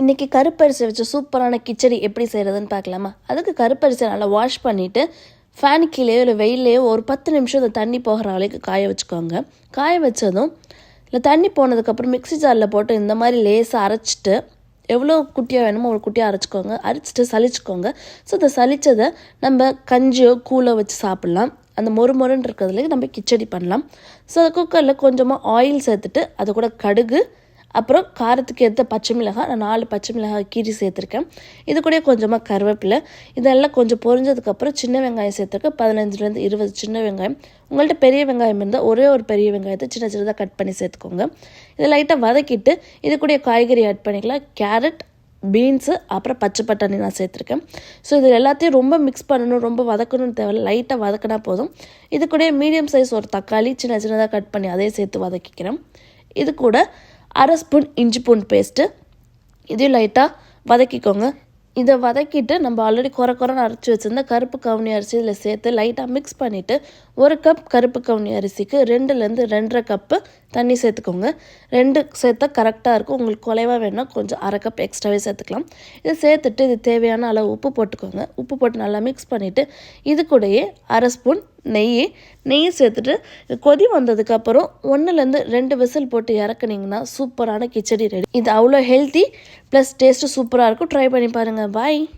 இன்றைக்கி கருப்பரிசி வச்சு சூப்பரான கிச்சடி எப்படி செய்கிறதுன்னு பார்க்கலாமா? அதுக்கு கருப்பரிசியை நல்லா வாஷ் பண்ணிவிட்டு ஃபேன் கீழேயோ இல்லை வெயிலையோ ஒரு 10 நிமிஷம் இந்த தண்ணி போகிற அளவுக்கு காய வச்சுக்கோங்க. காய வச்சதும் இல்லை தண்ணி போனதுக்கப்புறம் மிக்ஸி ஜாரில் போட்டு இந்த மாதிரி லேசாக அரைச்சிட்டு எவ்வளோ குட்டியாக வேணுமோ அவ்வளோ குட்டியாக அரைச்சிக்கோங்க. அரைச்சிட்டு சலிச்சுக்கோங்க. ஸோ இந்த சலித்ததை நம்ம கஞ்சியோ கூழோ வச்சு சாப்பிட்லாம். அந்த மொறுன்னு இருக்கிறதுல நம்ம கிச்சடி பண்ணலாம். ஸோ குக்கரில் கொஞ்சமாக ஆயில் சேர்த்துட்டு அது கூட கடுகு, அப்புறம் காரத்துக்கு ஏற்ற பச்சை மிளகாய், நான் 4 பச்சை மிளகாய் கீரி சேர்த்துருக்கேன். இது கூட கொஞ்சமாக கருவேப்பிலை, இதெல்லாம் கொஞ்சம் பொரிஞ்சதுக்கப்புறம் சின்ன வெங்காயம் சேர்த்துருக்கேன். 15லேருந்து 20 சின்ன வெங்காயம். உங்கள்கிட்ட பெரிய வெங்காயம் இருந்தால் ஒரே ஒரு பெரிய வெங்காயத்தை சின்ன சின்னதாக கட் பண்ணி சேர்த்துக்கோங்க. இதை லைட்டாக வதக்கிட்டு இது கூட காய்கறி ஆட் பண்ணிக்கலாம். கேரட், பீன்ஸு, அப்புறம் பச்சை பட்டாணி நான் சேர்த்துருக்கேன். ஸோ இது எல்லாத்தையும் ரொம்ப மிக்ஸ் பண்ணணும், ரொம்ப வதக்கணும்னு தேவையில்லை. லைட்டாக வதக்கினா போதும். இது கூட மீடியம் சைஸ் ஒரு தக்காளி சின்ன சின்னதாக கட் பண்ணி அதே சேர்த்து வதக்கிக்கிறேன். இது கூட 1/2 ஸ்பூன் இஞ்சி பூண்டு பேஸ்ட்டு, இதையும் லைட்டாக வதக்கிக்கோங்க. இதை வதக்கிட்டு நம்ம ஆல்ரெடி குறைன்னு அரைச்சி வச்சுருந்த கருப்பு கவுனி அரிசி இதில் சேர்த்து லைட்டாக மிக்ஸ் பண்ணிவிட்டு 1 கப் கருப்பு கவுனி அரிசிக்கு 2லேருந்து 2.5 கப்பு தண்ணி சேர்த்துக்கோங்க. 2 சேர்த்தா கரெக்டாக இருக்கும். உங்களுக்கு குறைவாக வேணும்னா கொஞ்சம் 1/2 கப் எக்ஸ்ட்ராவே சேர்த்துக்கலாம். இதை சேர்த்துட்டு இது தேவையான அளவு உப்பு போட்டுக்கோங்க. உப்பு போட்டு நல்லா மிக்ஸ் பண்ணிவிட்டு இது கூடயே 1/2 ஸ்பூன் நெய் சேர்த்துட்டு கொதி வந்ததுக்கப்புறம் 1லேருந்து 2 விசில் போட்டு இறக்குனீங்கன்னா சூப்பரான கிச்சடி ரெடி. இது அவ்வளோ ஹெல்த்தி ப்ளஸ் டேஸ்ட்டு சூப்பராக இருக்கும். ட்ரை பண்ணி பாருங்கள். பாய்.